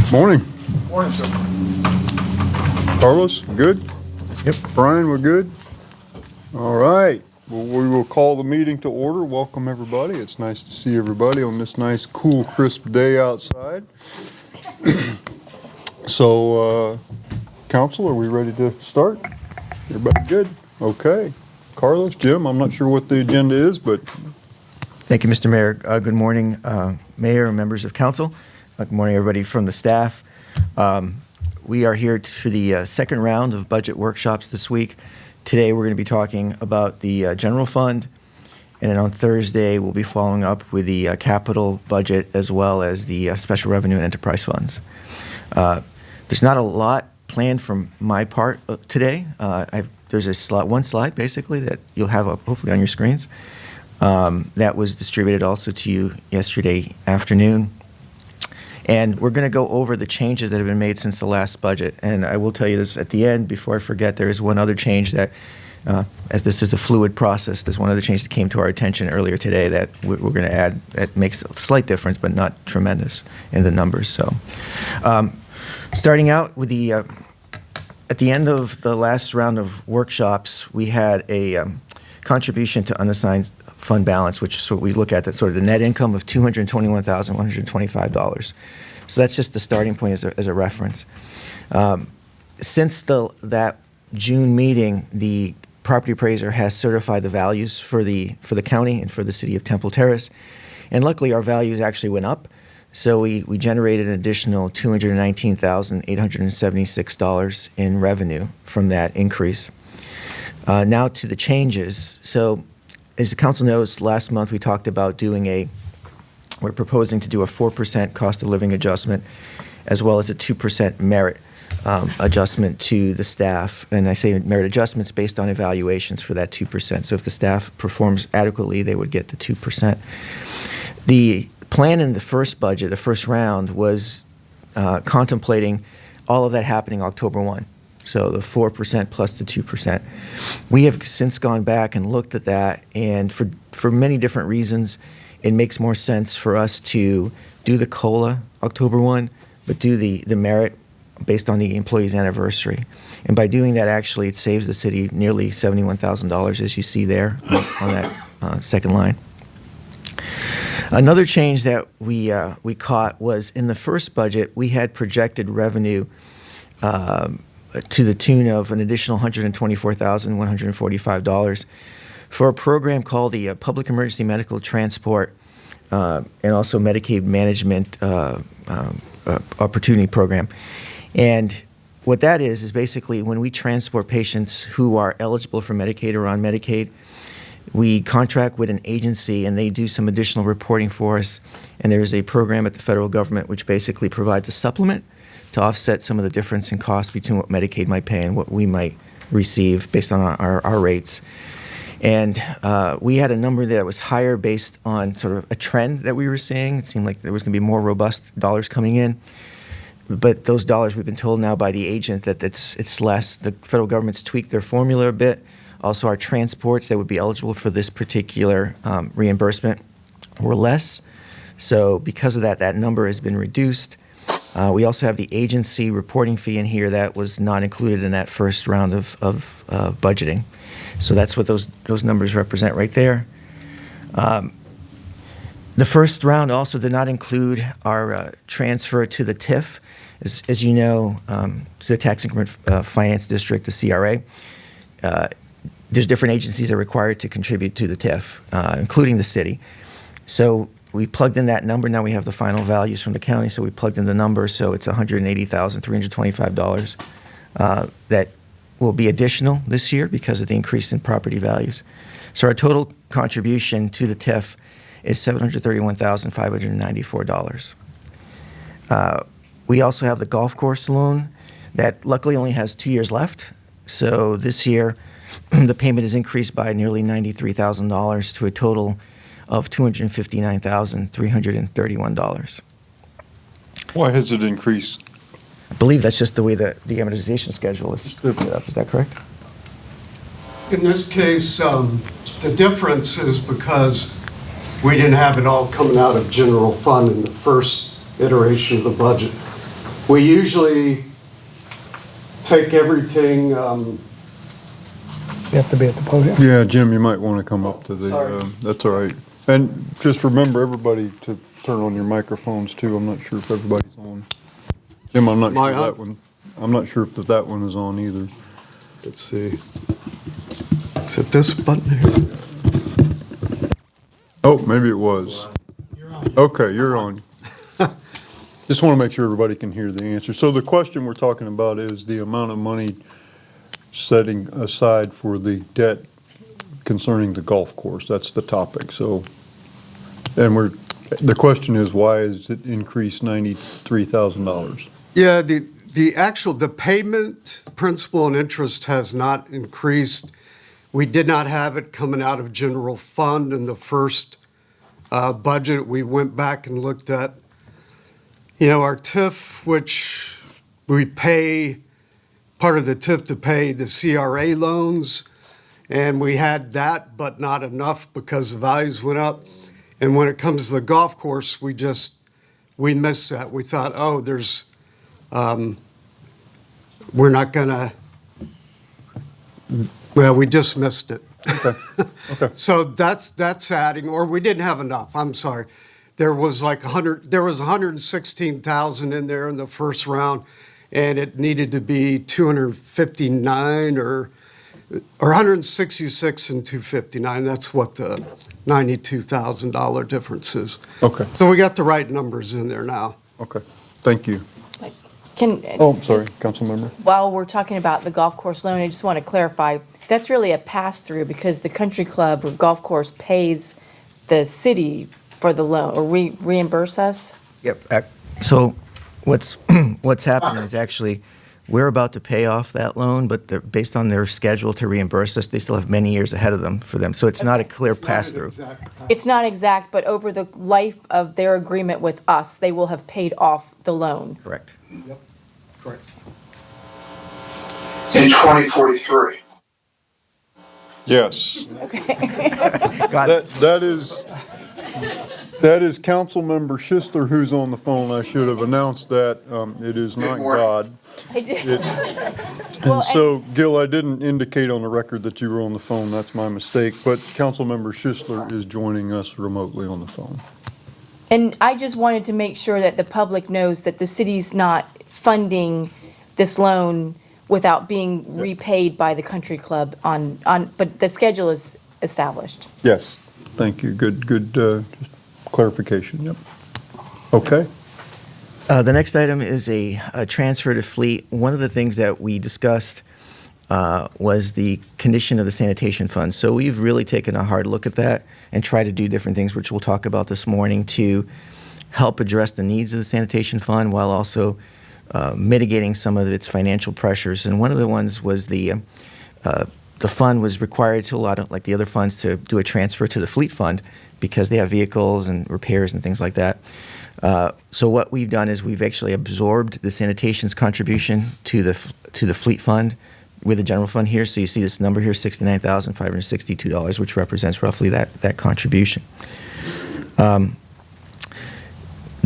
Morning. Morning, sir. Carlos, good? Yep. Brian, we're good? All right. Well, we will call the meeting to order. Welcome, everybody. It's nice to see everybody on this nice, cool, crisp day outside. So, Council, are we ready to start? Everybody good? Okay. Carlos, Jim, I'm not sure what the agenda is, but... Thank you, Mr. Mayor. Good morning, Mayor and members of Council. Good morning, everybody from the staff. We are here for the second round of budget workshops this week. Today, we're going to be talking about the general fund, and then on Thursday, we'll be following up with the capital budget as well as the special revenue and enterprise funds. There's not a lot planned from my part today. There's one slide, basically, that you'll have up hopefully on your screens. That was distributed also to you yesterday afternoon. And we're going to go over the changes that have been made since the last budget. And I will tell you this at the end, before I forget, there is one other change that, as this is a fluid process, there's one other change that came to our attention earlier today that we're going to add that makes a slight difference, but not tremendous in the numbers. So starting out with at the end of the last round of workshops, we had a contribution to unassigned fund balance, which is what we look at, that sort of the net income of $221,125. So that's just the starting point as a reference. Since that June meeting, the property appraiser has certified the values for the county and for the city of Temple Terrace, and luckily our values actually went up. So we generated an additional $219,876 in revenue from that increase. Now to the changes. So as the council knows, last month we talked about we're proposing to do a 4% cost of living adjustment as well as a 2% merit adjustment to the staff. And I say merit adjustments based on evaluations for that 2%. So if the staff performs adequately, they would get the 2%. The plan in the first budget, the first round, was contemplating all of that happening October 1. So the 4% plus the 2%. We have since gone back and looked at that, and for many different reasons, it makes more sense for us to do the COLA October 1, but do the merit based on the employee's anniversary. And by doing that, actually, it saves the city nearly $71,000, as you see there on that second line. Another change that we caught was in the first budget, we had projected revenue to the tune of an additional $124,145 for a program called the Public Emergency Medical Transport and also Medicaid Management Opportunity Program. And what that is basically when we transport patients who are eligible for Medicaid or on Medicaid, we contract with an agency and they do some additional reporting for us. And there is a program at the federal government which basically provides a supplement to offset some of the difference in cost between what Medicaid might pay and what we might receive based on our rates. And we had a number that was higher based on sort of a trend that we were seeing. It seemed like there was going to be more robust dollars coming in. But those dollars, we've been told now by the agent that it's less. The federal government's tweaked their formula a bit. Also, our transports that would be eligible for this particular reimbursement were less. So because of that, that number has been reduced. We also have the agency reporting fee in here that was not included in that first round of budgeting. So that's what those numbers represent right there. The first round also did not include our transfer to the TIF. As you know, to the Tax Increment Finance District, the CRA, there's different agencies that are required to contribute to the TIF, including the city. So we plugged in that number. Now we have the final values from the county, so we plugged in the number. So it's $180,325 that will be additional this year because of the increase in property values. So our total contribution to the TIF is $731,594. We also have the golf course loan that luckily only has 2 years left. So this year, the payment is increased by nearly $93,000 to a total of $259,331. Why has it increased? I believe that's just the way the amortization schedule is set up. Is that correct? In this case, the difference is because we didn't have it all coming out of general fund in the first iteration of the budget. We usually take everything, You have to be at the podium. Yeah, Jim, you might want to come up to the, Sorry. that's all right. And just remember, everybody, to turn on your microphones too. I'm not sure if everybody's on. Jim, I'm not Am I sure on? that one, I'm not sure if that one is on either. let's see. Is it this button here? Oh, maybe it was. Okay, you're on. Just want to make sure everybody can hear the answer. So the question we're talking about is the amount of money setting aside for the debt concerning the golf course. That's the topic. So, and the question is, why is it increased $93,000? Yeah, the payment, principal and interest has not increased. We did not have it coming out of general fund in the first budget. We went back and looked at, our TIF, which we pay, part of the TIF to pay the CRA loans, and we had that, but not enough because the values went up. And when it comes to the golf course, we missed that. We thought, we're not gonna, we just missed it. Okay. So that's adding, or we didn't have enough, I'm sorry. There was like 116,000 in there in the first round, and it needed to be 259 or 166 and 259. That's what the $92,000 difference is. Okay, So we got the right numbers in there now. okay. Thank you. Can, Oh, I'm sorry, just council member. while we're talking about the golf course loan, I just want to clarify, that's really a pass-through because the country club or golf course pays the city for the loan, or reimburse us? Yep. So what's happening is actually, we're about to pay off that loan, but based on their schedule to reimburse us, they still have many years ahead of them for them. So it's not a clear pass-through. It's not exact, but over the life of their agreement with us, they will have paid off the loan. Correct. Correct. In 2043. Yes. Got it. That is council member Schistler who's on the phone. I should have announced that. It is not Good morning. God. I did- It- Well, And so, Gil, I didn't indicate on the record that you were on the phone. That's my mistake. But Councilmember Schistler is joining us remotely on the phone. And I just wanted to make sure that the public knows that the city's not funding this loan without being repaid by the country club but the schedule is established. Yes, thank you. Good, just clarification, yep. Okay, The next item is a transfer to fleet. One of the things that we discussed was the condition of the sanitation fund. So we've really taken a hard look at that and tried to do different things, which we'll talk about this morning, to help address the needs of the sanitation fund while also mitigating some of its financial pressures. And one of the ones was the fund was required to, a lot of like the other funds, to do a transfer to the fleet fund because they have vehicles and repairs and things like that. So what we've done is we've actually absorbed the sanitation's contribution to the fleet fund with the general fund here. So you see this number here, $69,562, which represents roughly that contribution. The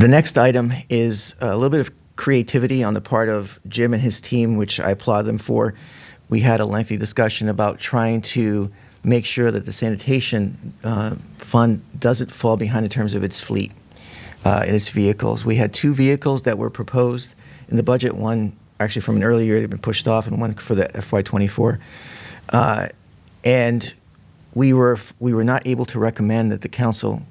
next item is a little bit of creativity on the part of Jim and his team, which I applaud them for. We had a lengthy discussion about trying to make sure that the sanitation fund doesn't fall behind in terms of its fleet and its vehicles. We had 2 vehicles that were proposed in the budget, one actually from an earlier year that had been pushed off, and one for the FY24. And we were not able to recommend that the council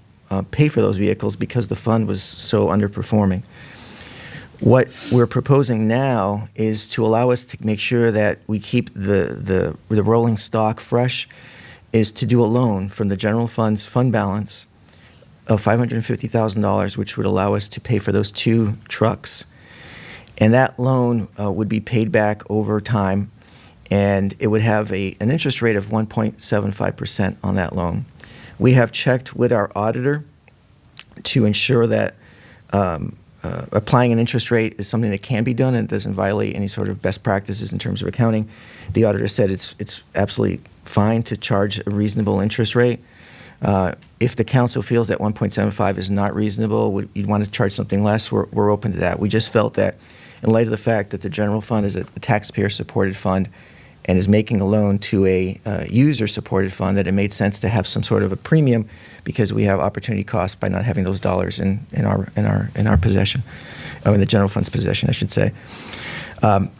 pay for those vehicles because the fund was so underperforming. What we're proposing now is to allow us to make sure that we keep the rolling stock fresh, is to do a loan from the general fund's fund balance of $550,000, which would allow us to pay for those 2 trucks. And that loan would be paid back over time, and it would have an interest rate of 1.75% on that loan. We have checked with our auditor to ensure that applying an interest rate is something that can be done and doesn't violate any sort of best practices in terms of accounting. The auditor said it's absolutely fine to charge a reasonable interest rate. If the council feels that 1.75 is not reasonable, you'd want to charge something less, we're open to that. We just felt that in light of the fact that the general fund is a taxpayer-supported fund and is making a loan to a user-supported fund, that it made sense to have some sort of a premium because we have opportunity costs by not having those dollars in our possession, or in the general fund's possession, I should say.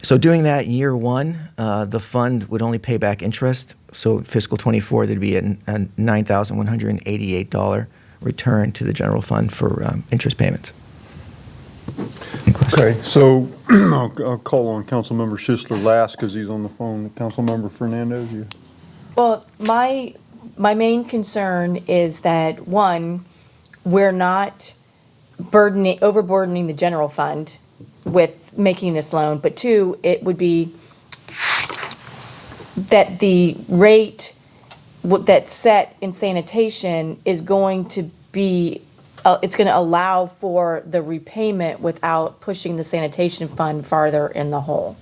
So doing that year one, the fund would only pay back interest. So fiscal '24, there'd be a $9,188 return to the general fund for interest payments. Okay, so I'll call on Councilmember Schisler last because he's on the phone. Councilmember Fernandez, you? Well, my main concern is that, one, we're not overburdening the general fund with making this loan, but two, it would be that the rate that's set in sanitation is going to be, it's going to allow for the repayment without pushing the sanitation fund farther in the hole.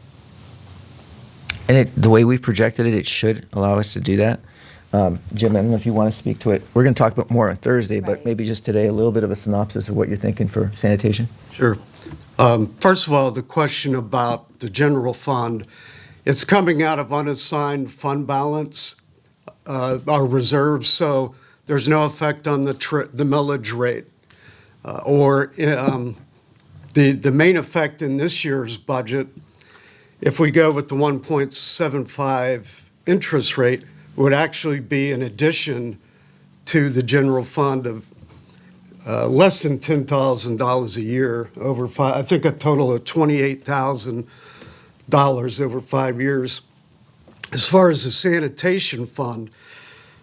And the way we've projected it, it should allow us to do that. Jim, I don't know if you want to speak to it. We're going to talk about more on Thursday, but Right. maybe just today, a little bit of a synopsis of what you're thinking for sanitation. Sure. First of all, the question about the general fund, it's coming out of unassigned fund balance, our reserves, so there's no effect on the millage rate. The main effect in this year's budget, if we go with the 1.75 interest rate, would actually be an addition to the general fund of less than $10,000 a year over I think a total of $28,000 over 5 years. As far as the sanitation fund,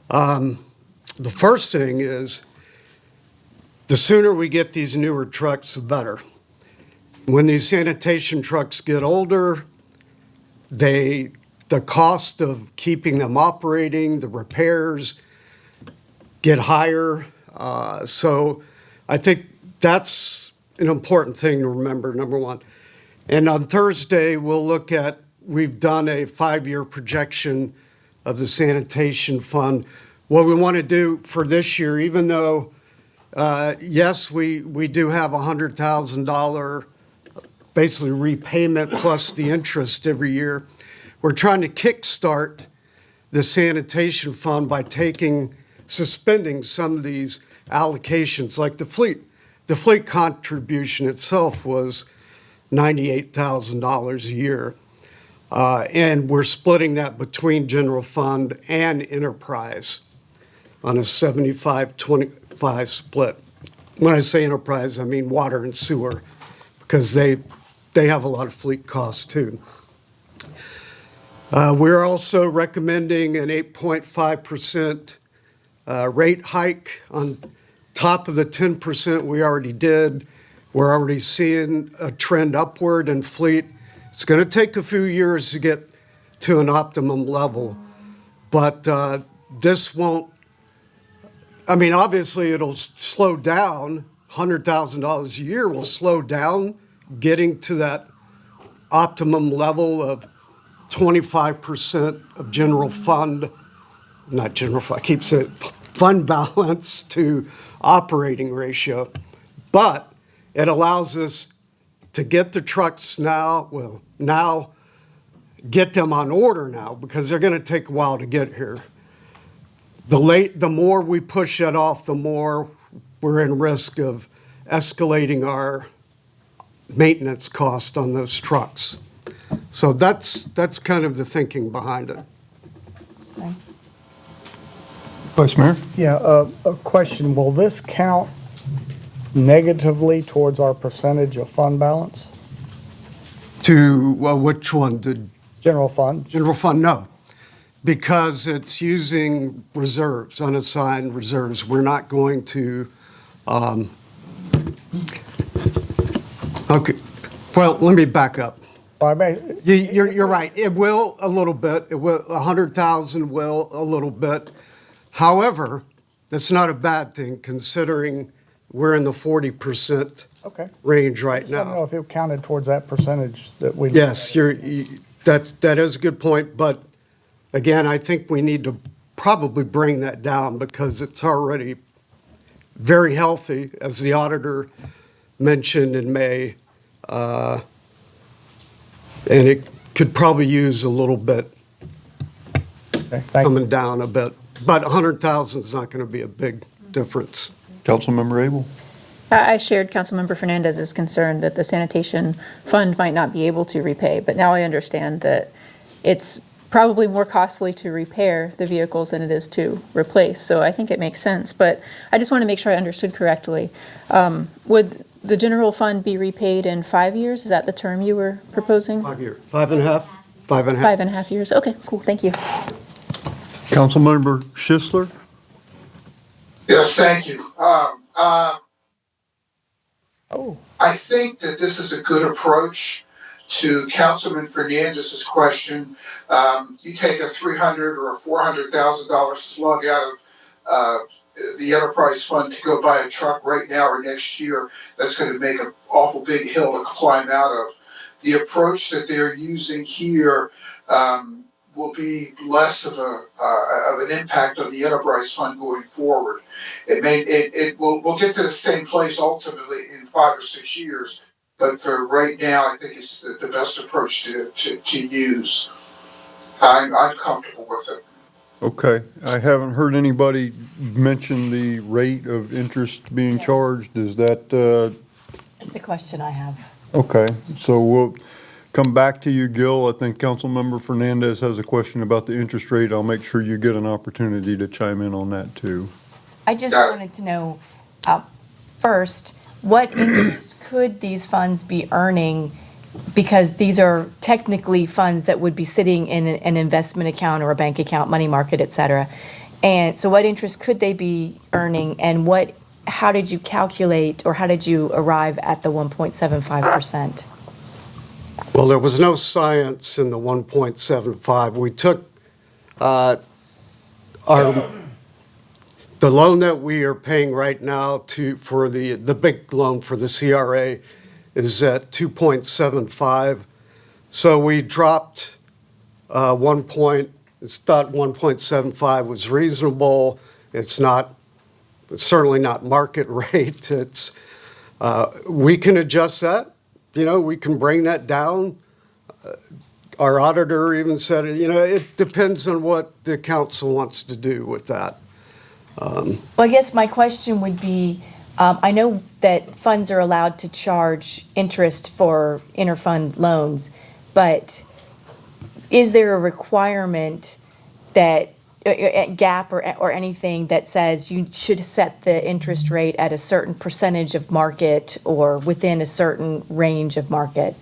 the first thing is the sooner we get these newer trucks, the better. When these sanitation trucks get older, the cost of keeping them operating, the repairs get higher. So I think that's an important thing to remember, number one. And on Thursday, we've done a 5-year projection of the sanitation fund. What we want to do for this year, even though, yes, we do have $100,000 basically repayment plus the interest every year, we're trying to kickstart the sanitation fund by suspending some of these allocations, like the fleet. The fleet contribution itself was $98,000 a year. And we're splitting that between general fund and enterprise on a 75-25 split. When I say enterprise, I mean water and sewer, because they have a lot of fleet costs too. We're also recommending an 8.5% rate hike on top of the 10% we already did. We're already seeing a trend upward in fleet. It's going to take a few years to get to an optimum level, but this won't, obviously it'll slow down. $100,000 a year will slow down getting to that optimum level of 25% of general fund, not general fund, I keep saying fund balance to operating ratio. But it allows us to get the trucks now get them on order now, because they're going to take a while to get here. The more we push it off, the more we're in risk of escalating our maintenance cost on those trucks. So that's kind of the thinking behind it. Vice Mayor? Yeah, a question. Will this count negatively towards our percentage of fund balance? To, which one? The General fund? general fund? No, because it's using reserves, unassigned reserves. We're not going to, okay, well, let me back up. You're right. It will a little bit. It will, 100,000 will a little bit. However, that's not a bad thing considering we're in the 40% Okay. range right Just want to know now. if it counted towards that percentage that we. Yes, that is a good point. But again, I think we need to probably bring that down because it's already very healthy, as the auditor mentioned in May. And it could probably use a little bit, Okay, thank you. coming down a bit. But 100,000 is not going to be a big difference. Councilmember Abel? I shared Councilmember Fernandez's concern that the sanitation fund might not be able to repay, but now I understand that it's probably more costly to repair the vehicles than it is to replace. So I think it makes sense, but I just want to make sure I understood correctly. Would the general fund be repaid in 5 years? Is that the term you were proposing? 5 years, 5.5, 5.5. 5.5 years? Okay, cool, thank you. Councilmember Schisler? Yes, thank you. Oh, I think that this is a good approach to Councilman Fernandez's question. You take a $300,000 or a $400,000 slug out of the enterprise fund to go buy a truck right now or next year. That's going to make an awful big hill to climb out of. The approach that they're using here will be less of an impact on the enterprise fund going forward. We'll get to the same place ultimately in 5 or 6 years, but for right now, I think it's the best approach to use. I'm comfortable with it. Okay, I haven't heard anybody mention the rate of interest being charged. Is that, It's a question I have. okay, so we'll come back to you, Gil. I think Councilmember Fernandez has a question about the interest rate. I'll make sure you get an opportunity to chime in on that too. I just Got it. wanted to know, first, what interest could these funds be earning? Because these are technically funds that would be sitting in an investment account or a bank account, money market, et cetera. And so what interest could they be earning, and how did you calculate, or how did you arrive at the 1.75%? Well, there was no science in the 1.75. We took the loan that we are paying right now for the big loan for the CRA is at 2.75. So we dropped thought 1.75 was reasonable. It's certainly not market rate. We can adjust that. We can bring that down. Our auditor even said, it depends on what the council wants to do with that. Well, I guess my question would be, I know that funds are allowed to charge interest for interfund loans, but is there a requirement that, gap or anything that says you should set the interest rate at a certain percentage of market or within a certain range of market?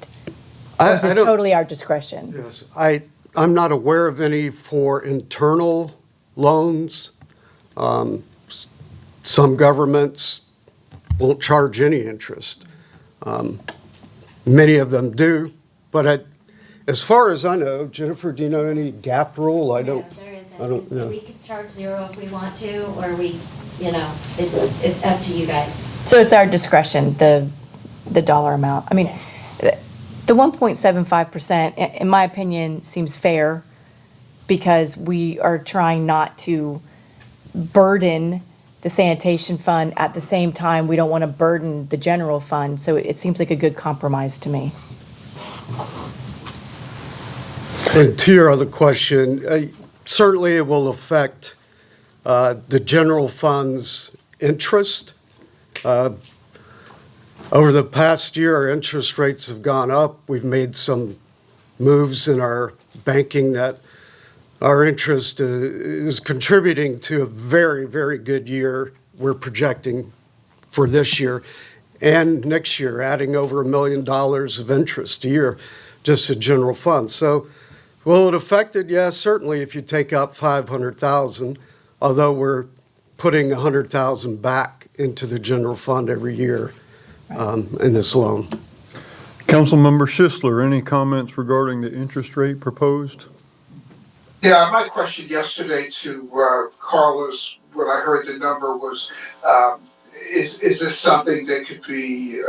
Or is it totally our discretion? Yes, I'm not aware of any for internal loans. Some governments won't charge any interest. Many of them do, but as far as I know, Jennifer, do you know any gap rule? I don't know. We could charge 0 if we want to, or it's up to you guys. So it's our discretion, the dollar amount. I mean, the 1.75%, in my opinion, seems fair because we are trying not to burden the sanitation fund. At the same time, we don't want to burden the general fund. So it seems like a good compromise to me. And to your other question, certainly it will affect the general fund's interest. Over the past year, our interest rates have gone up. We've made some moves in our banking that our interest is contributing to a very, very good year we're projecting for this year and next year, adding over $1 million of interest a year, just a general fund. So will it affect it? Yeah, certainly if you take out $500,000, although we're putting $100,000 back into the general fund every year in this loan. Councilmember Schisler, any comments regarding the interest rate proposed? Yeah, my question yesterday to Carlos, when I heard the number was, is this something that could be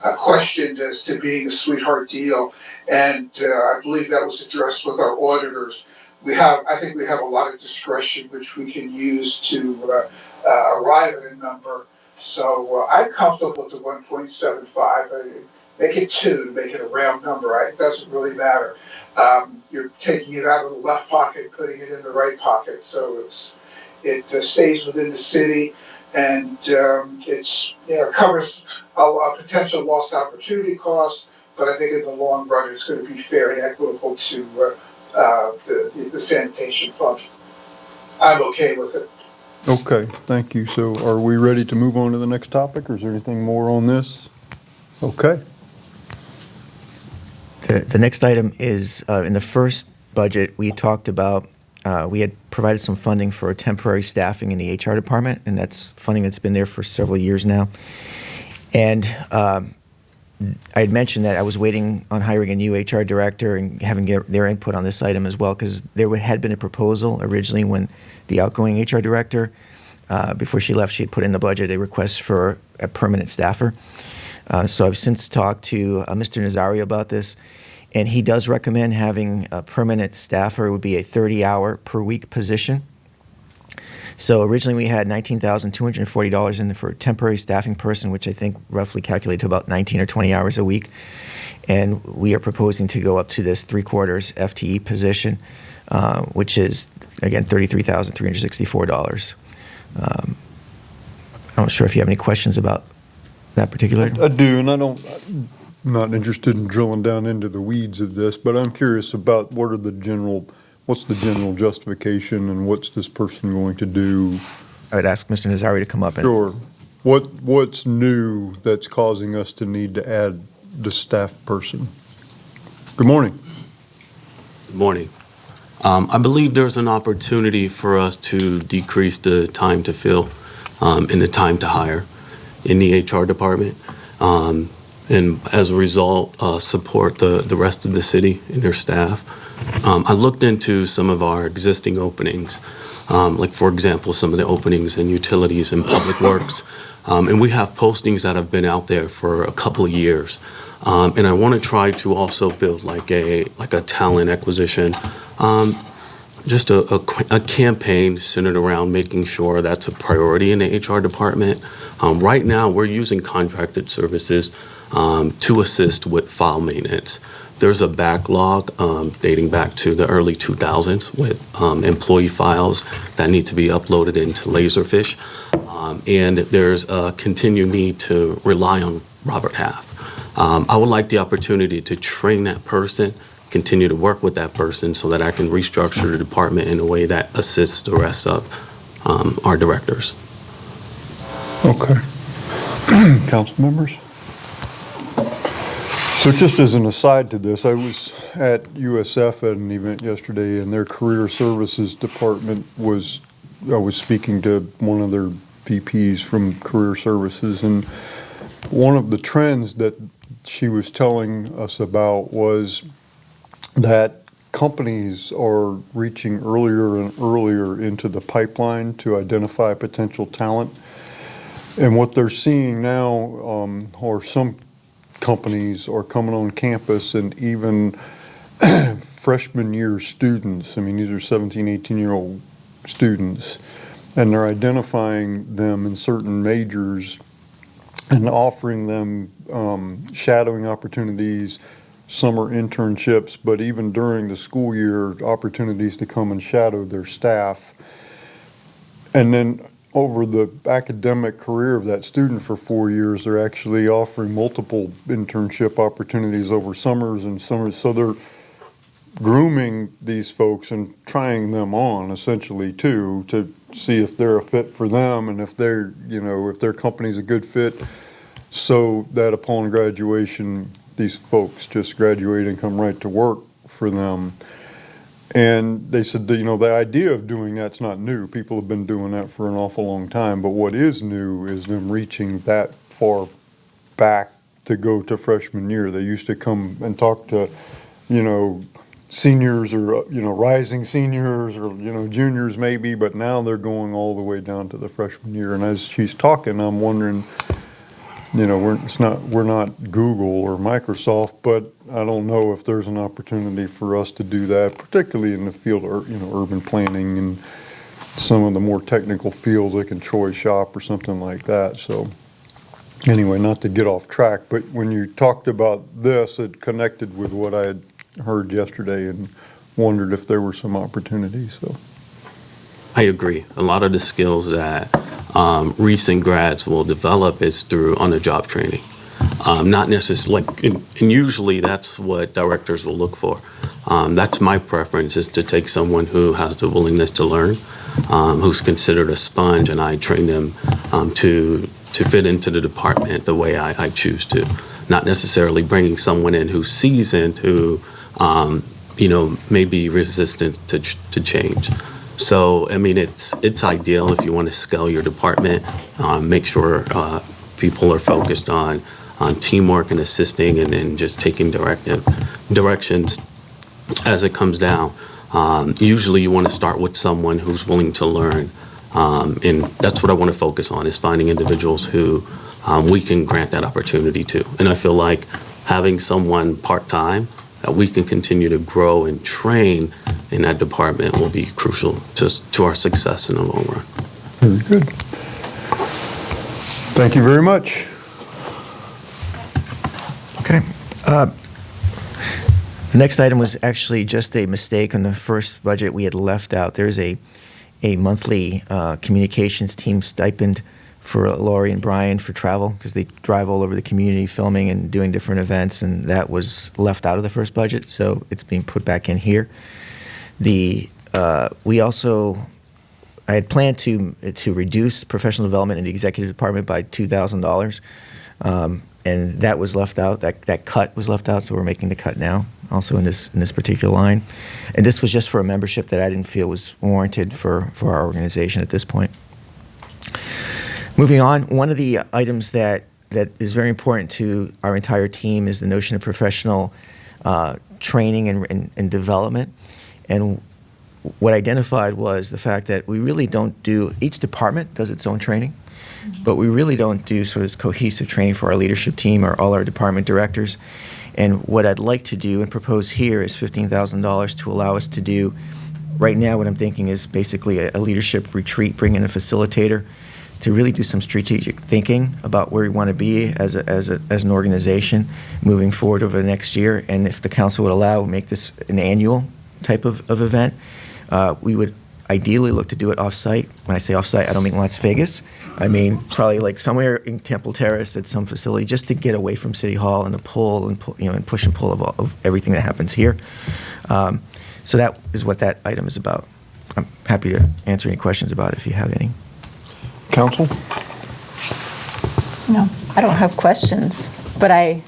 questioned as to being a sweetheart deal? And I believe that was addressed with our auditors. I think we have a lot of discretion which we can use to arrive at a number. So I'm comfortable with the 1.75. make it 2 to make it a round number, it doesn't really matter. You're taking it out of the left pocket, putting it in the right pocket, so it stays within the city, and it's, covers a potential lost opportunity cost, but I think in the long run, it's going to be fair and equitable to the sanitation fund. I'm okay with it. Okay, thank you. So are we ready to move on to the next topic, or is there anything more on this? Okay. The next item is, in the first budget, we talked about, we had provided some funding for temporary staffing in the HR department, and that's funding that's been there for several years now. And I had mentioned that I was waiting on hiring a new HR director and having their input on this item as well, because there had been a proposal originally when the outgoing HR director, before she left, she had put in the budget a request for a permanent staffer. So I've since talked to Mr. Nazario about this, and he does recommend having a permanent staffer. It would be a 30-hour per week position. So originally we had $19,240 in for a temporary staffing person, which I think roughly calculated to about 19 or 20 hours a week. And we are proposing to go up to this 3/4 FTE position, which is, again, $33,364. I'm not sure if you have any questions about that particular. I do, and I'm not interested in drilling down into the weeds of this, but I'm curious about what's the general justification, and what's this person going to do? I'd ask Mr. Nazario to come up and. Sure. What's new that's causing us to need to add the staff person? Good morning. Good morning. I believe there's an opportunity for us to decrease the time to fill and the time to hire in the HR department, and as a result, support the rest of the city and their staff. I looked into some of our existing openings, like, for example, some of the openings in utilities and public works, and we have postings that have been out there for a couple of years. And I want to try to also build like a talent acquisition, just a campaign centered around making sure that's a priority in the HR department. Right now, we're using contracted services to assist with file maintenance. There's a backlog dating back to the early 2000s with employee files that need to be uploaded into Laserfish, and there's a continued need to rely on Robert Half. I would like the opportunity to train that person, continue to work with that person so that I can restructure the department in a way that assists the rest of our directors. Okay. Council members? So just as an aside to this, I was at USF at an event yesterday, and their career services department I was speaking to one of their VPs from career services, and one of the trends that she was telling us about was that companies are reaching earlier and earlier into the pipeline to identify potential talent. And what they're seeing now, or some companies are coming on campus, and even freshman year students, I mean, these are 17, 18-year-old students, and they're identifying them in certain majors and offering them shadowing opportunities, summer internships, but even during the school year, opportunities to come and shadow their staff. And then over the academic career of that student for 4 years, they're actually offering multiple internship opportunities over summers and summers. So they're grooming these folks and trying them on essentially too, to see if they're a fit for them, and if if their company's a good fit, so that upon graduation, these folks just graduate and come right to work for them. And they said that, the idea of doing that's not new. People have been doing that for an awful long time. But what is new is them reaching that far back to go to freshman year. They used to come and talk to, seniors or, rising seniors or, juniors maybe, but now they're going all the way down to the freshman year. And as she's talking, I'm wondering, we're not Google or Microsoft, but I don't know if there's an opportunity for us to do that, particularly in the field of, urban planning and some of the more technical fields, like in Troy Shop or something like that. So Anyway, not to get off track, but when you talked about this, it connected with what I had heard yesterday and wondered if there were some opportunities, so. I agree. A lot of the skills that recent grads will develop is through on-the-job training. Not necessarily, and usually that's what directors will look for. That's my preference, is to take someone who has the willingness to learn, who's considered a sponge, and I train them to fit into the department the way I choose to. Not necessarily bringing someone in who's seasoned, who may be resistant to change. So, I mean, it's ideal if you want to scale your department, make sure people are focused on teamwork and assisting, and then just taking directions as it comes down. Usually you want to start with someone who's willing to learn, and that's what I want to focus on, is finding individuals who we can grant that opportunity to. And I feel like having someone part-time that we can continue to grow and train in that department will be crucial to our success in the long run. Very good. Thank you very much. Okay. The next item was actually just a mistake on the first budget. We had left out, there's a monthly communications team stipend for Laurie and Brian for travel, because they drive all over the community filming and doing different events, and that was left out of the first budget, so it's being put back in here. I had planned to reduce professional development in the executive department by $2,000, and that was left out. That cut was left out, so we're making the cut now, also in this particular line. And this was just for a membership that I didn't feel was warranted for our organization at this point. Moving on, one of the items that is very important to our entire team is the notion of professional training and development. And what I identified was the fact that we really don't do, each department does its own training, but we really don't do sort of cohesive training for our leadership team or all our department directors. And what I'd like to do and propose here is $15,000 to allow us to do, right now what I'm thinking is basically a leadership retreat, bring in a facilitator to really do some strategic thinking about where we want to be as an organization moving forward over the next year. And if the council would allow, make this an annual type of event. We would ideally look to do it off-site. When I say off-site, I don't mean Las Vegas. I mean probably like somewhere in Temple Terrace at some facility, just to get away from City Hall and the pull and and push and pull of everything that happens here. So that is what that item is about. I'm happy to answer any questions about it if you have any. Council? No, I don't have questions, but I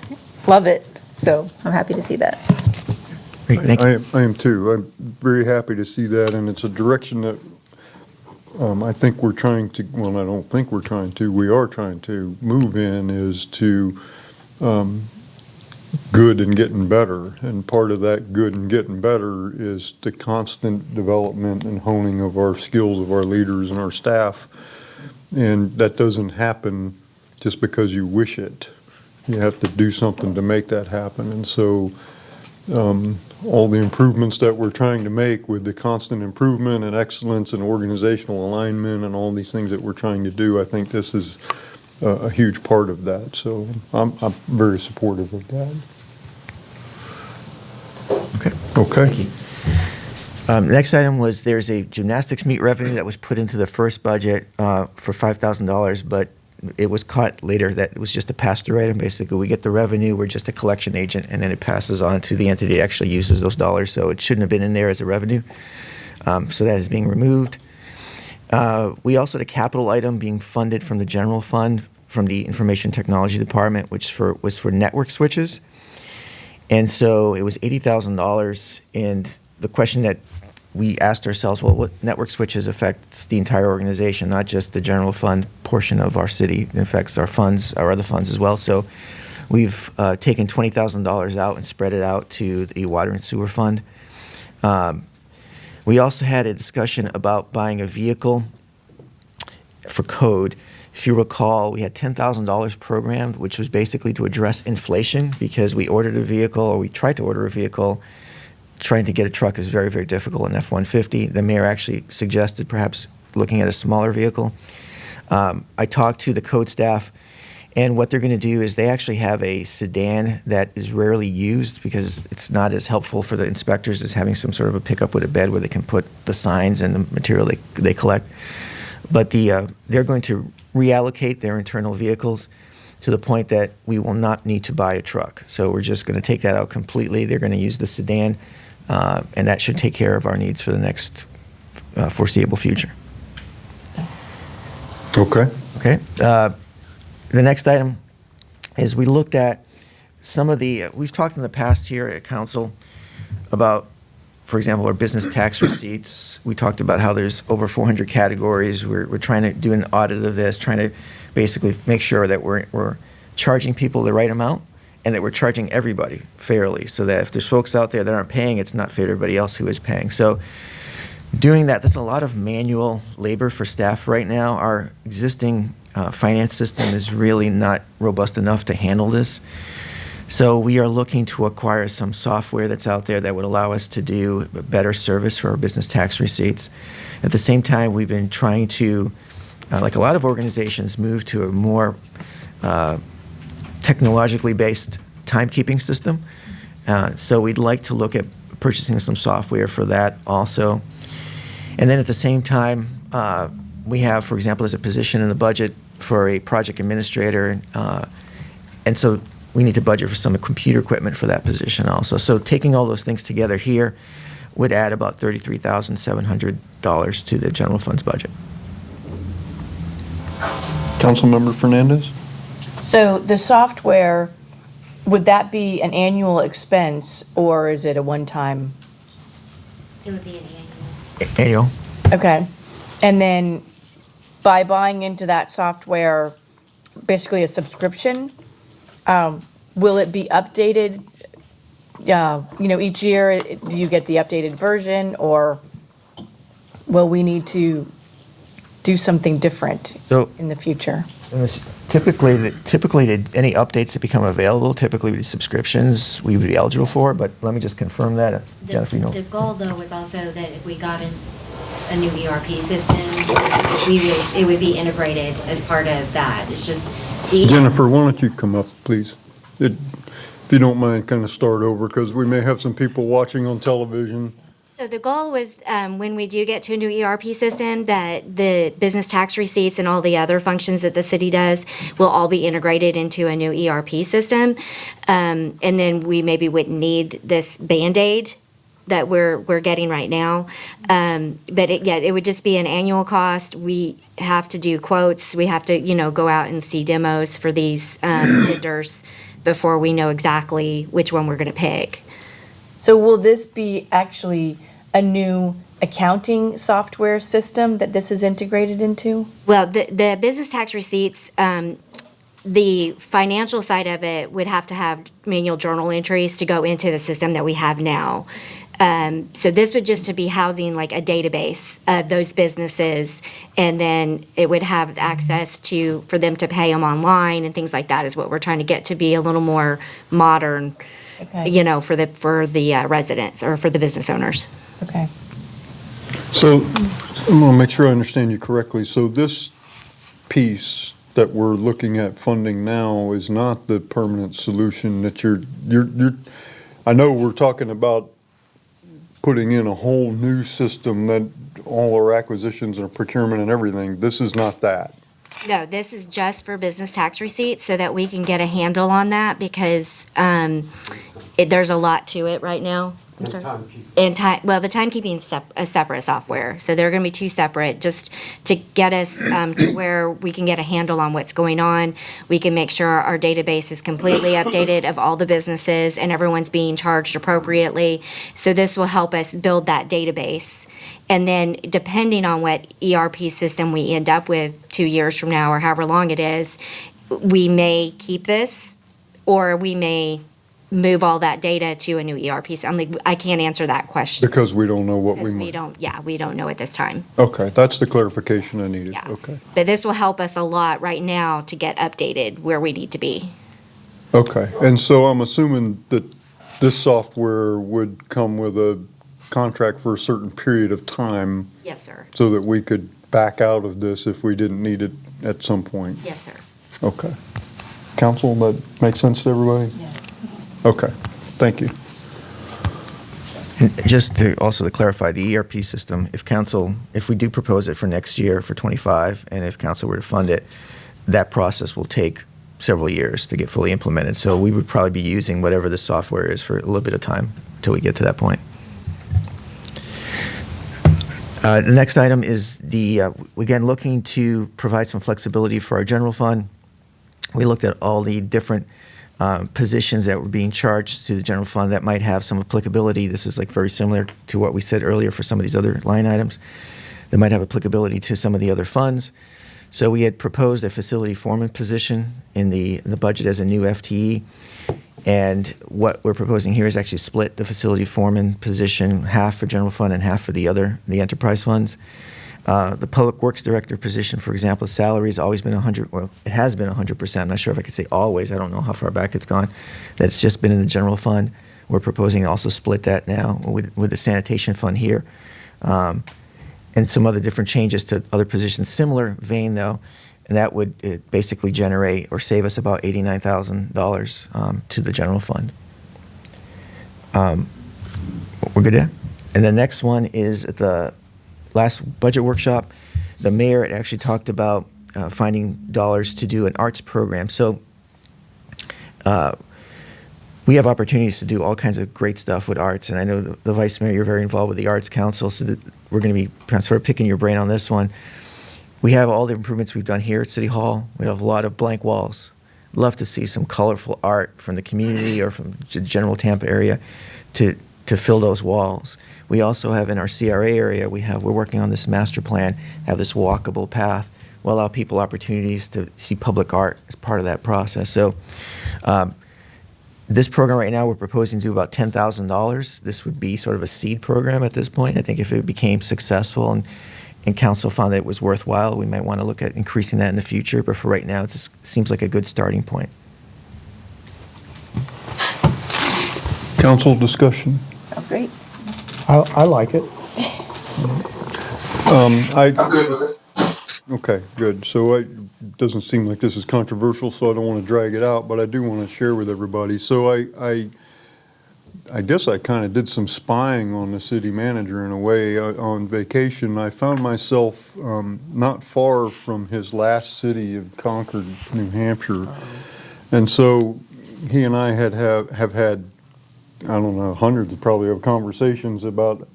love it, so I'm happy to see that. Great, thank you. I am too. I'm very happy to see that, and it's a direction that I think we're trying to, well, I don't think we're trying to, we are trying to move in, is to good and getting better. And part of that good and getting better is the constant development and honing of our skills of our leaders and our staff. And that doesn't happen just because you wish it. You have to do something to make that happen. And so all the improvements that we're trying to make with the constant improvement and excellence and organizational alignment and all these things that we're trying to do, I think this is a huge part of that. So I'm very supportive of that. Okay. Thank you. The next item was there's a gymnastics meet revenue that was put into the first budget for $5,000, but it was cut later. That it was just a pass-through item. Basically, we get the revenue, we're just a collection agent, and then it passes on to the entity that actually uses those dollars. So it shouldn't have been in there as a revenue. So that is being removed. We also had a capital item being funded from the general fund from the information technology department, which was for network switches. And so it was $80,000, and the question that we asked ourselves, well, what network switches affects the entire organization, not just the general fund portion of our city. It affects our funds, our other funds as well. So we've taken $20,000 out and spread it out to the water and sewer fund. We also had a discussion about buying a vehicle for code. If you recall, we had $10,000 programmed, which was basically to address inflation, because we ordered a vehicle, or we tried to order a vehicle. Trying to get a truck is very, very difficult, an F-150. The mayor actually suggested perhaps looking at a smaller vehicle. I talked to the code staff, And what they're going to do is they actually have a sedan that is rarely used because it's not as helpful for the inspectors as having some sort of a pickup with a bed where they can put the signs and the material they collect. But they're going to reallocate their internal vehicles to the point that we will not need to buy a truck. So we're just going to take that out completely. They're going to use the sedan, and that should take care of our needs for the next foreseeable future. Okay. Okay. The next item is we looked at some of the, we've talked in the past here at council about, for example, our business tax receipts. We talked about how there's over 400 categories. We're trying to do an audit of this, trying to basically make sure that we're charging people the right amount and that we're charging everybody fairly, so that if there's folks out there that aren't paying, it's not fair to everybody else who is paying. So doing that, there's a lot of manual labor for staff right now. Our existing finance system is really not robust enough to handle this. So we are looking to acquire some software that's out there that would allow us to do a better service for our business tax receipts. At the same time, we've been trying to, like a lot of organizations, move to a more technologically based timekeeping system. So we'd like to look at purchasing some software for that also. And then at the same time, we have, for example, there's a position in the budget for a project administrator, and so we need to budget for some computer equipment for that position also. So taking all those things together here would add about $33,700 to the general funds budget. Councilmember Fernandez? So the software, would that be an annual expense or is it a one-time? It would be an annual. Annual. Okay. And then by buying into that software, basically a subscription, will it be updated, each year? Do you get the updated version, or will we need to do something different in the future? Typically, any updates that become available, typically the subscriptions we would be eligible for, but let me just confirm that. Jennifer, you know. The goal, though, was also that if we got a new ERP system, it would be integrated as part of that. It's just Jennifer, why don't you come up, please? If you don't mind, kind of start over, because we may have some people watching on television. So the goal was, when we do get to a new ERP system, that the business tax receipts and all the other functions that the city does will all be integrated into a new ERP system. And then we maybe wouldn't need this Band-Aid that we're getting right now. But it would just be an annual cost. We have to do quotes. We have to, go out and see demos for these vendors before we know exactly which one we're going to pick. So will this be actually a new accounting software system that this is integrated into? Well, the business tax receipts, the financial side of it would have to have manual journal entries to go into the system that we have now. So this would just to be housing like a database of those businesses, and then it would have access for them to pay them online and things like that is what we're trying to get to be a little more modern, Okay. for the residents or for the business owners. Okay. So I'm going to make sure I understand you correctly. So this piece that we're looking at funding now is not the permanent solution that you're I know we're talking about putting in a whole new system that all our acquisitions and procurement and everything. This is not that. No, this is just for business tax receipts so that we can get a handle on that because there's a lot to it right now. I'm sorry. The timekeeping is a separate software. So they're going to be two separate just to get us to where we can get a handle on what's going on. We can make sure our database is completely updated of all the businesses and everyone's being charged appropriately. So this will help us build that database. And then depending on what ERP system we end up with 2 years from now or however long it is, we may keep this or we may move all that data to a new ERP. I can't answer that question. Because we don't know what we Because might. we don't know at this time. Okay, that's the clarification I needed. Yeah. Okay. But this will help us a lot right now to get updated where we need to be. Okay, and so I'm assuming that this software would come with a contract for a certain period of time Yes, sir. so that we could back out of this if we didn't need it at some point. Yes, sir. Okay. Council, that makes sense to everybody? Yes. Okay, thank you. And just to also to clarify, the ERP system, if we do propose it for next year, for '25, and if council were to fund it, that process will take several years to get fully implemented. So we would probably be using whatever the software is for a little bit of time until we get to that point. The next item is again, looking to provide some flexibility for our general fund. We looked at all the different positions that were being charged to the general fund that might have some applicability. This is like very similar to what we said earlier for some of these other line items that might have applicability to some of the other funds. So we had proposed a facility foreman position in the budget as a new FTE. And what we're proposing here is actually split the facility foreman position, half for general fund and half for the enterprise funds. The public works director position, for example, salary has always been 100, well, it has been 100%. I'm not sure if I could say always. I don't know how far back it's gone. That's just been in the general fund. We're proposing to also split that now with the sanitation fund here. And some other different changes to other positions, similar vein though, and that would basically generate or save us about $89,000 to the general fund. We're good there? And the next one is at the last budget workshop, the mayor had actually talked about finding dollars to do an arts program. So we have opportunities to do all kinds of great stuff with arts, and I know the vice mayor, you're very involved with the Arts Council, so that we're going to be sort of picking your brain on this one. We have all the improvements we've done here at City Hall. We have a lot of blank walls. Love to see some colorful art from the community or from the general Tampa area to fill those walls. We also have in our CRA area, we're working on this master plan, have this walkable path. We'll allow people opportunities to see public art as part of that process. So this program right now, we're proposing to do about $10,000. This would be sort of a seed program at this point. I think if it became successful and council found that it was worthwhile, we might want to look at increasing that in the future. But for right now, it seems like a good starting point. Council discussion? Sounds great. I like it. I'm good with it. Okay, good. So it doesn't seem like this is controversial, so I don't want to drag it out, but I do want to share with everybody. So I guess I kind of did some spying on the city manager in a way. On vacation, I found myself not far from his last city of Concord, New Hampshire. And so he and I have had, I don't know, hundreds probably of conversations about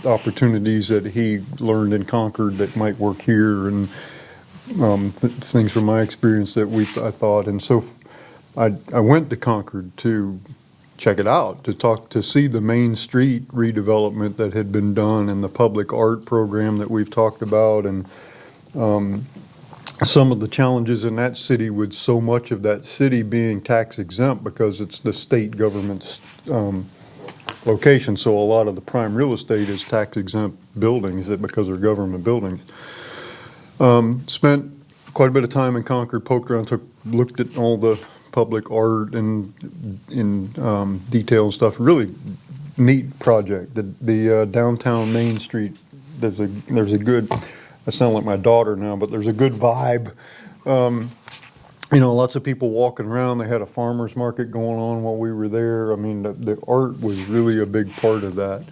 opportunities that he learned in Concord that might work here, and things from my experience that I thought. And so I went to Concord to check it out, to see the Main Street redevelopment that had been done and the public art program that we've talked about, and some of the challenges in that city with so much of that city being tax exempt because it's the state government's location. So a lot of the prime real estate is tax exempt buildings because they're government buildings. Spent quite a bit of time in Concord, poked around, looked at all the public art and in detail and stuff. Really neat project. The downtown Main Street, there's a good, I sound like my daughter now, but there's a good vibe. Lots of people walking around. They had a farmer's market going on while we were there. I mean, the art was really a big part of that.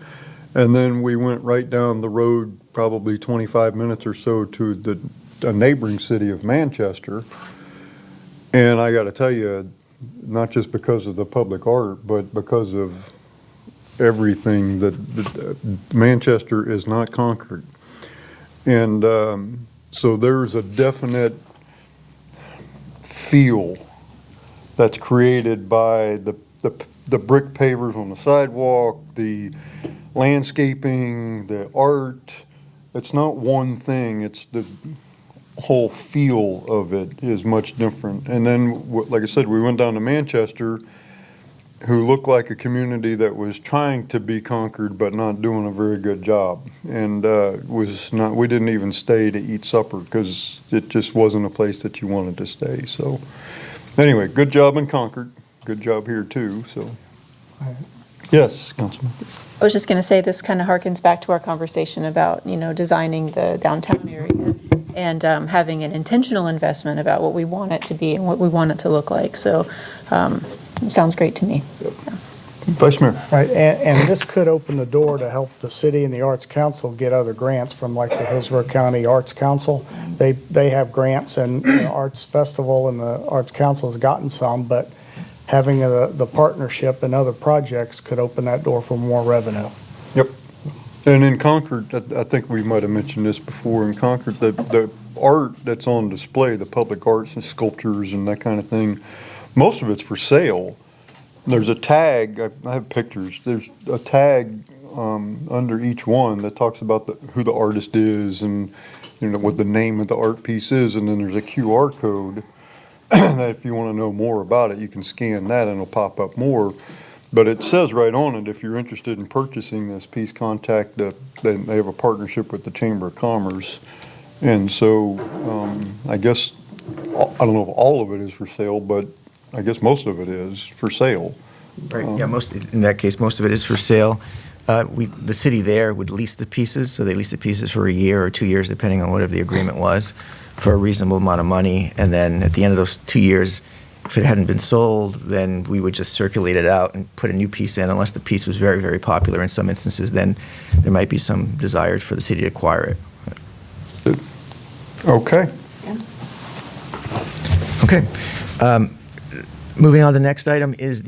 And then we went right down the road, probably 25 minutes or so, to a neighboring city of Manchester. And I got to tell you, not just because of the public art, but because of everything, that Manchester is not Concord. And so there's a definite feel that's created by the brick pavers on the sidewalk, the landscaping, the art. It's not one thing, it's the whole feel of it is much different. And then, like I said, we went down to Manchester, who looked like a community that was trying to be Concord but not doing a very good job. And we didn't even stay to eat supper because it just wasn't a place that you wanted to stay. So anyway, good job in Concord. Good job here too. So yes, Councilman. I was just going to say this kind of harkens back to our conversation about, designing the downtown area. and having an intentional investment about what we want it to be and what we want it to look like. So it sounds great to me. Vice Mayor. Right, and this could open the door to help the city and the Arts Council get other grants from like the Hillsborough County Arts Council. They have grants, and the Arts Festival and the Arts Council has gotten some, but having the partnership and other projects could open that door for more revenue. Yep. And in Concord, I think we might have mentioned this before, in Concord, the art that's on display, the public arts and sculptures and that kind of thing, most of it's for sale. There's a tag, I have pictures, there's a tag under each one that talks about who the artist is and, you know, what the name of the art piece is, and then there's a QR code that if you want to know more about it, you can scan that and it'll pop up more. But it says right on it, if you're interested in purchasing this piece, contact they have a partnership with the Chamber of Commerce. And so I guess, I don't know if all of it is for sale, but I guess most of it is for sale. Right, yeah, in that case, most of it is for sale. The city there would lease the pieces, so they lease the pieces for a year or 2 years, depending on whatever the agreement was, for a reasonable amount of money. And then at the end of those 2 years, if it hadn't been sold, then we would just circulate it out and put a new piece in, unless the piece was very, very popular in some instances, then there might be some desire for the city to acquire it. Okay. Okay. Moving on, the next item is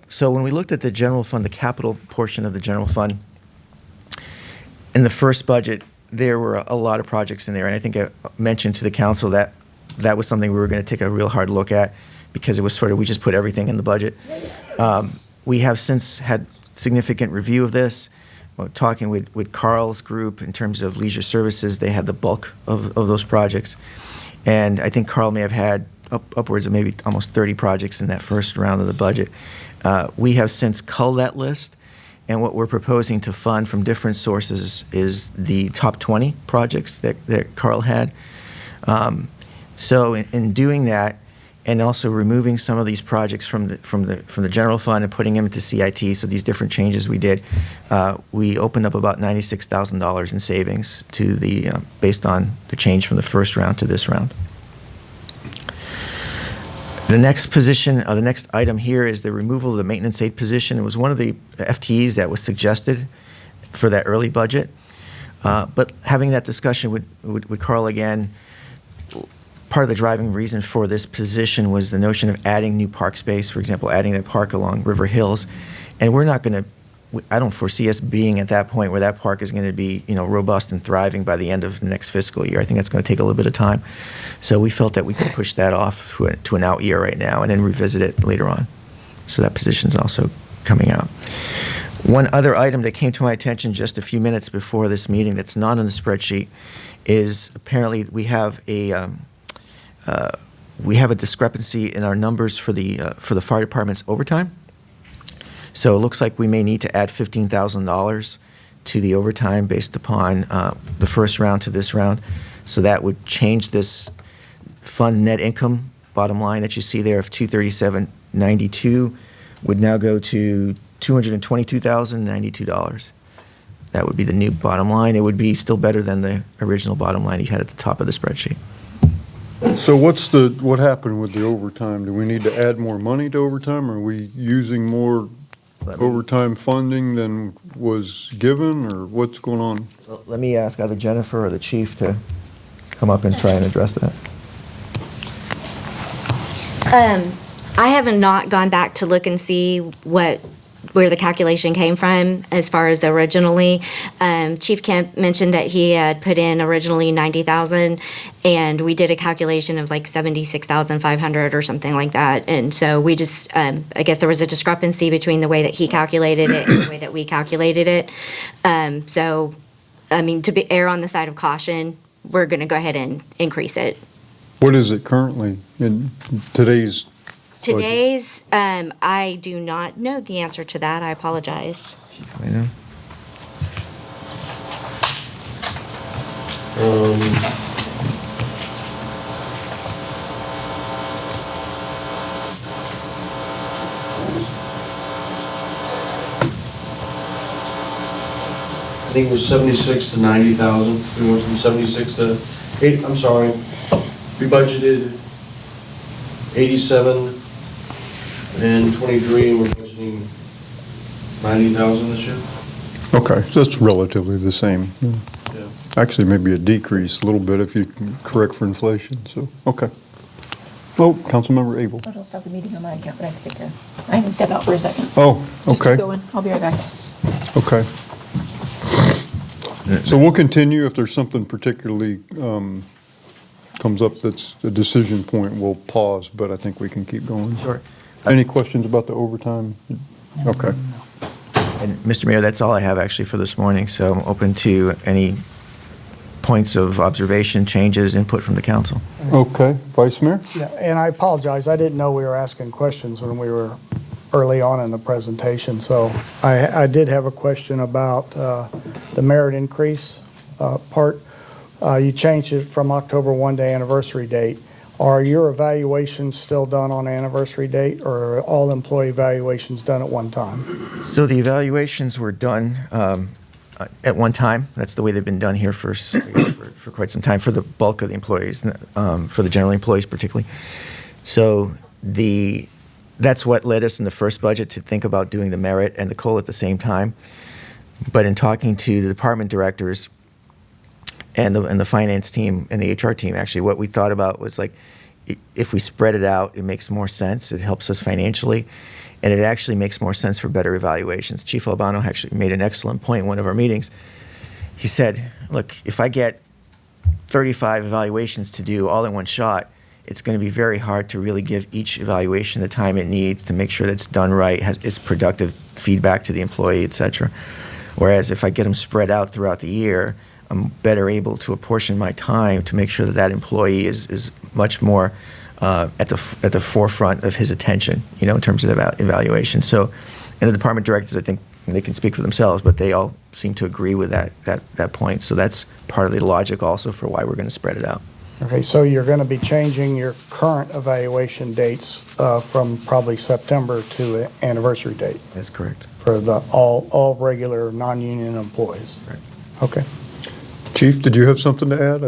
so when we looked at the general fund, the capital portion of the general fund, in the first budget, there were a lot of projects in there, and I think I mentioned to the council that that was something we were going to take a real hard look at, because it was sort of, we just put everything in the budget. We have since had significant review of this. Talking with Carl's group in terms of leisure services, they had the bulk of those projects. And I think Carl may have had upwards of maybe almost 30 projects in that first round of the budget. We have since culled that list, and what we're proposing to fund from different sources is the top 20 projects that Carl had. So in doing that, and also removing some of these projects from the general fund and putting them into CIT, so these different changes we did, we opened up about $96,000 in savings to based on the change from the first round to this round. The next position, the next item here is the removal of the maintenance aide position. It was one of the FTEs that was suggested for that early budget. But having that discussion with Carl again, part of the driving reason for this position was the notion of adding new park space, for example, adding that park along River Hills. And we're not going to, I don't foresee us being at that point where that park is going to be, robust and thriving by the end of the next fiscal year. I think that's going to take a little bit of time. So we felt that we could push that off to an out year right now and then revisit it later on. So that position's also coming out. One other item that came to my attention just a few minutes before this meeting that's not on the spreadsheet is apparently we have a discrepancy in our numbers for the fire department's overtime. So it looks like we may need to add $15,000 to the overtime based upon the first round to this round. So that would change this fund net income bottom line that you see there of $237.92 would now go to $222,092. That would be the new bottom line. It would be still better than the original bottom line you had at the top of the spreadsheet. So what happened with the overtime? Do we need to add more money to overtime? Are we using more overtime funding than was given, or what's going on? So let me ask either Jennifer or the chief to come up and try and address that. I haven't not gone back to look and see where the calculation came from as far as originally. Chief Kemp mentioned that he had put in originally 90,000, and we did a calculation of like 76,500 or something like that. And so we just, I guess there was a discrepancy between the way that he calculated it and the way that we calculated it. So, I mean, to err on the side of caution, we're going to go ahead and increase it. What is it currently in today's? Today's, I do not know the answer to that. I apologize. I know. I think it was 76 to 90,000. We went from 76 to I'm sorry, we budgeted 87 and 23, and we're budgeting 90,000 this year. Okay, so that's relatively the same. Yeah. Actually, maybe a decrease a little bit if you can correct for inflation, so, okay. Oh, Councilmember Abel. I'll stop the meeting on my account, but I have to I can step out for a second. Oh, Just okay, keep going. I'll be right back. okay. So we'll continue. If there's something particularly comes up that's a decision point, we'll pause, but I think we can keep going. Sure. Any questions about the overtime? Okay. And Mr. Mayor, that's all I have actually for this morning, so I'm open to any points of observation, changes, input from the council. Okay, Vice Mayor? Yeah, and I apologize, I didn't know we were asking questions when we were early on in the presentation, so I did have a question about the merit increase part. You changed it from October 1 to anniversary date. Are your evaluations still done on anniversary date, or are all employee evaluations done at one time? So the evaluations were done at one time. That's the way they've been done here for quite some time, for the bulk of the employees, for the general employees particularly. So that's what led us in the first budget to think about doing the merit and the COLA at the same time. But in talking to the department directors and the finance team and the HR team, actually, what we thought about was like, if we spread it out, it makes more sense. It helps us financially, and it actually makes more sense for better evaluations. Chief Albano actually made an excellent point in one of our meetings. He said, look, if I get 35 evaluations to do all in one shot, it's going to be very hard to really give each evaluation the time it needs to make sure that it's done right, it's productive feedback to the employee, et cetera. Whereas if I get them spread out throughout the year, I'm better able to apportion my time to make sure that that employee is much more at the forefront of his attention, in terms of evaluation. So, and the department directors, I think they can speak for themselves, but they all seem to agree with that point. So that's part of the logic also for why we're going to spread it out. Okay, so you're going to be changing your current evaluation dates from probably September to an anniversary date That's correct. for the all regular non-union employees? Right. Okay. Chief, did you have something to add?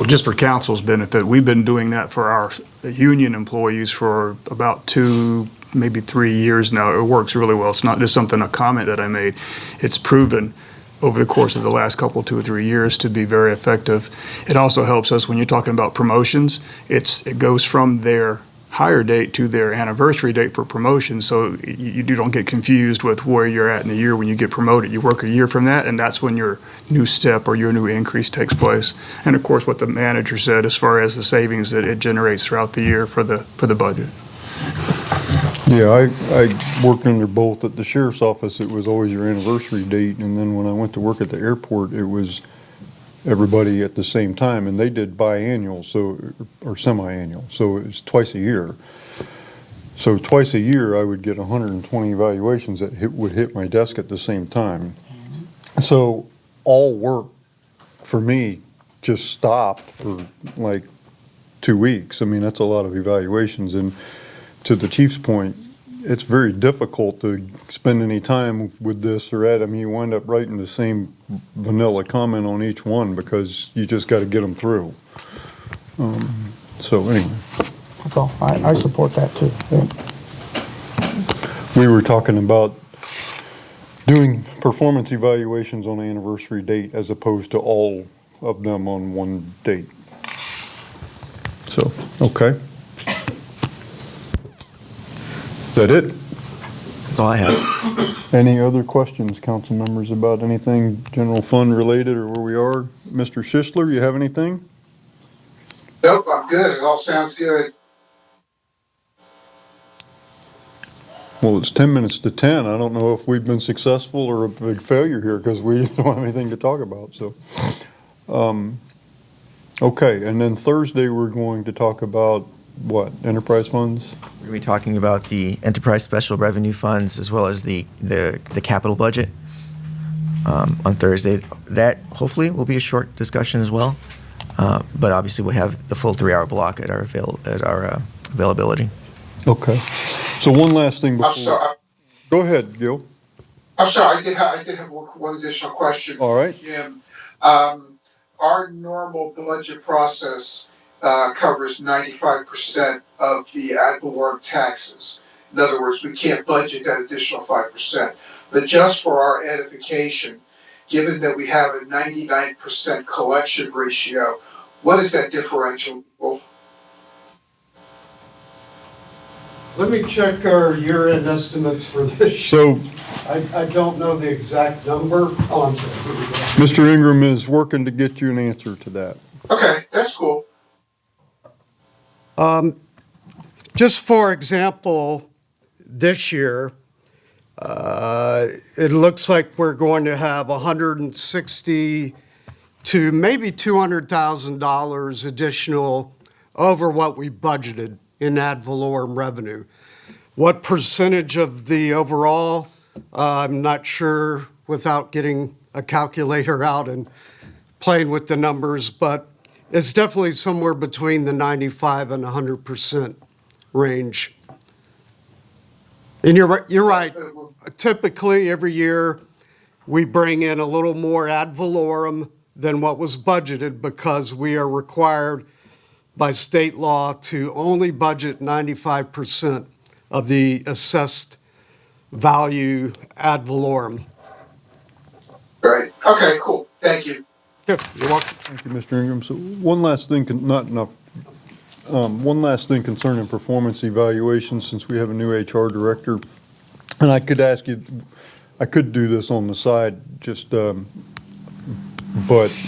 Well, just for council's benefit, we've been doing that for our union employees for about 2, maybe 3 years now. It works really well. It's not just a comment that I made. It's proven over the course of the last couple, 2 or 3 years to be very effective. It also helps us when you're talking about promotions. It goes from their hire date to their anniversary date for promotion, so you don't get confused with where you're at in the year when you get promoted. You work a year from that, and that's when your new step or your new increase takes place. And of course, what the manager said as far as the savings that it generates throughout the year for the budget. Yeah, I worked under both. At the sheriff's office, it was always your anniversary date, and then when I went to work at the airport, it was everybody at the same time, and they did biannual, or semi-annual, so it was twice a year. So twice a year, I would get 120 evaluations that would hit my desk at the same time. So all work for me just stopped for like 2 weeks. I mean, that's a lot of evaluations, and to the chief's point, it's very difficult to spend any time with this or that. I mean, you wind up writing the same vanilla comment on each one because you just got to get them through. So anyway. That's all. I support that too. Yeah. We were talking about doing performance evaluations on anniversary date as opposed to all of them on one date. So, okay. Is that it? That's all I have. Any other questions, council members, about anything general fund related or where we are? Mr. Schistler, you have anything? Nope, I'm good. It all sounds good. Well, it's 10 minutes to 10. I don't know if we've been successful or a big failure here because we don't have anything to talk about. So, okay. And then Thursday, we're going to talk about what? Enterprise funds? We're going to be talking about the enterprise special revenue funds as well as the capital budget on Thursday. That hopefully will be a short discussion as well, but obviously we'll have the full 3-hour block at our availability. Okay. So one last thing before. I'm sorry. Go ahead, Gil. I'm sorry, I did have one additional question. All right. Jim. Our normal budget process, covers 95% of the ad valorem taxes. In other words, we can't budget that additional 5%. But just for our edification, given that we have a 99% collection ratio, what is that differential? Let me check our year-end estimates for this. So I don't know the exact number. Oh, I'm sorry. Here we go. Mr. Ingram is working to get you an answer to that. Okay, that's cool. Just for example, this year, it looks like we're going to have 160 to maybe $200,000 additional over what we budgeted in ad valorem revenue. What percentage of the overall, I'm not sure without getting a calculator out and playing with the numbers, but it's definitely somewhere between the 95 and 100% range. And you're right. Typically, every year, we bring in a little more ad valorem than what was budgeted because we are required by state law to only budget 95% of the assessed value ad valorem. Great. Okay, cool. Thank you. Yeah, you're welcome. Thank you, Mr. Ingram. So one last thing, one last thing concerning performance evaluation, since we have a new HR director. And I could ask you, I could do this on the side, just, but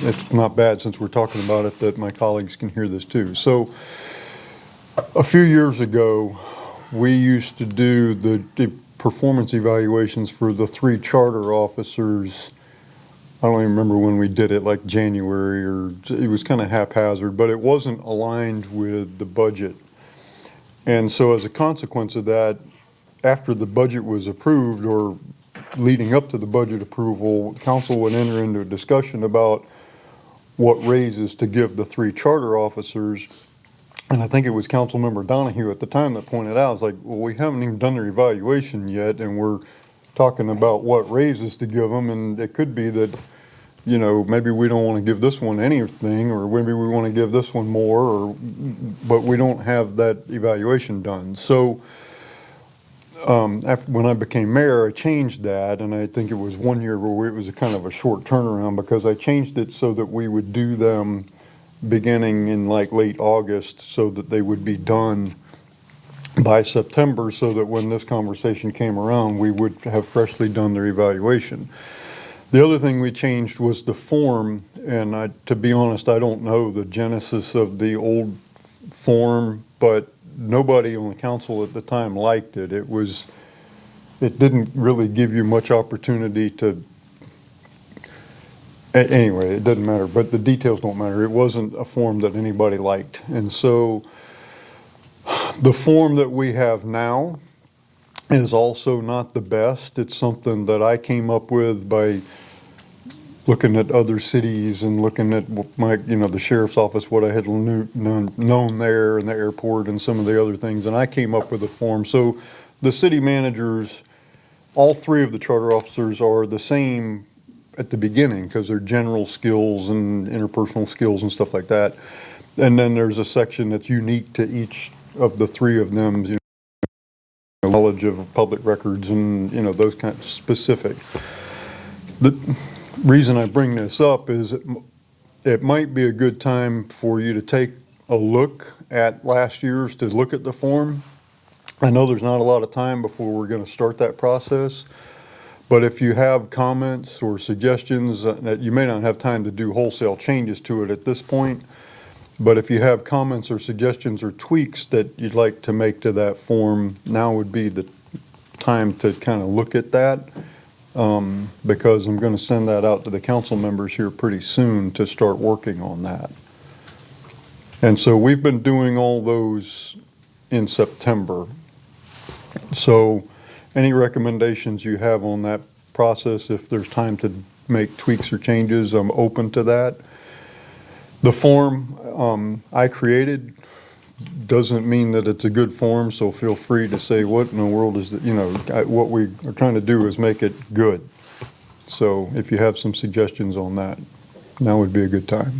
it's not bad since we're talking about it that my colleagues can hear this too. So a few years ago, we used to do the performance evaluations for the 3 charter officers. I don't even remember when we did it, like January, or it was kind of haphazard, but it wasn't aligned with the budget. And so as a consequence of that, after the budget was approved or leading up to the budget approval, council would enter into a discussion about what raises to give the 3 charter officers. And I think it was Councilmember Donahue at the time that pointed out, it's like, well, we haven't even done their evaluation yet, and we're talking about what raises to give them, and it could be that, you know, maybe we don't want to give this one anything, or maybe we want to give this one more, but we don't have that evaluation done. So when I became mayor, I changed that, and I think it was 1 year where it was a kind of a short turnaround because I changed it so that we would do them beginning in like late August so that they would be done by September, so that when this conversation came around, we would have freshly done their evaluation. The other thing we changed was the form, and to be honest, I don't know the genesis of the old form, but nobody on the council at the time liked it. It didn't really give you much opportunity to, anyway, it doesn't matter, but the details don't matter. It wasn't a form that anybody liked. And so the form that we have now is also not the best. It's something that I came up with by looking at other cities and looking at the sheriff's office, what I had known there, and the airport and some of the other things. And I came up with a form. So the city managers, all 3 of the charter officers are the same at the beginning because they're general skills and interpersonal skills and stuff like that. And then there's a section that's unique to each of the 3 of them, knowledge of public records and, those kind of specific. The reason I bring this up is it might be a good time for you to take a look at last year's, to look at the form. I know there's not a lot of time before we're going to start that process, but if you have comments or suggestions that you may not have time to do wholesale changes to it at this point, but if you have comments or suggestions or tweaks that you'd like to make to that form, now would be the time to kind of look at that, because I'm going to send that out to the council members here pretty soon to start working on that. And so we've been doing all those in September. So any recommendations you have on that process, if there's time to make tweaks or changes, I'm open to that. The form I created doesn't mean that it's a good form, so feel free to say, what in the world is, what we are trying to do is make it good. So if you have some suggestions on that, now would be a good time.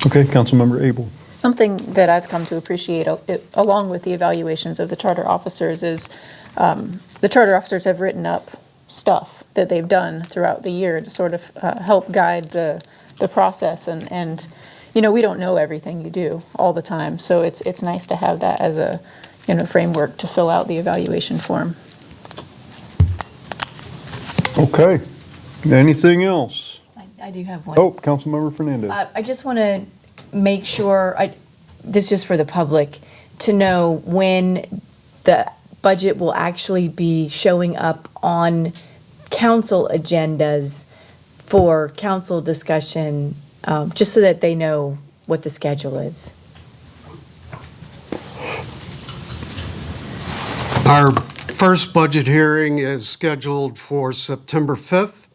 Okay, Councilmember Abel. Something that I've come to appreciate, along with the evaluations of the charter officers, is the charter officers have written up stuff that they've done throughout the year to sort of help guide the process. And we don't know everything you do all the time, so it's nice to have that as a framework to fill out the evaluation form. Okay. Anything else? I do have one. Oh, Councilmember Fernandez. I just want to make sure, this is just for the public, to know when the budget will actually be showing up on council agendas for council discussion, just so that they know what the schedule is. Our first budget hearing is scheduled for September 5th.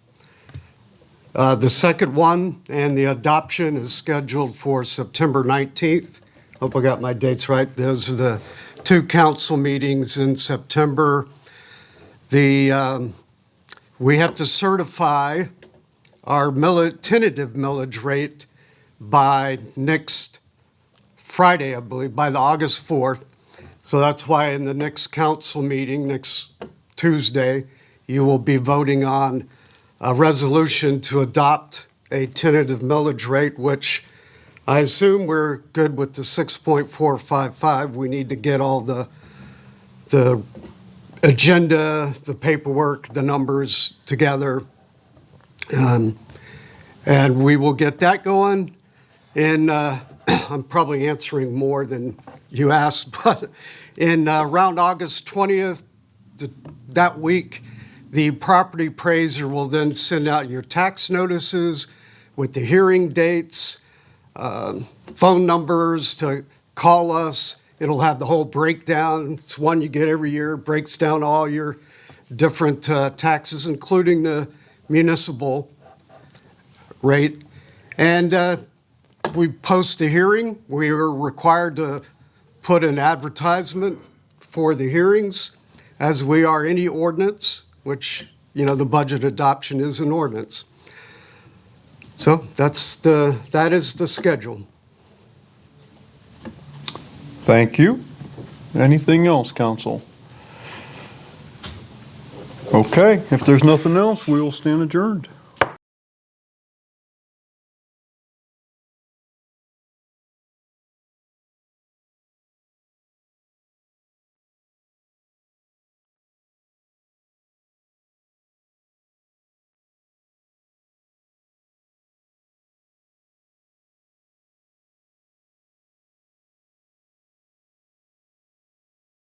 The second one and the adoption is scheduled for September 19th. Hope I got my dates right. Those are the two council meetings in September. We have to certify our tentative millage rate by next Friday, I believe, by the August 4th. So that's why in the next council meeting, next Tuesday, you will be voting on a resolution to adopt a tentative millage rate, which I assume we're good with the 6.455. We need to get all the agenda, the paperwork, the numbers together. And we will get that going. And I'm probably answering more than you asked, but in around August 20th, that week, the property appraiser will then send out your tax notices with the hearing dates, phone numbers to call us. It'll have the whole breakdown. It's one you get every year, breaks down all your different taxes, including the municipal rate. And we post the hearing. We are required to put an advertisement for the hearings, as we are any ordinance, which, the budget adoption is an ordinance. So that is the schedule. Thank you. Anything else, council? Okay, if there's nothing else, we will stand adjourned.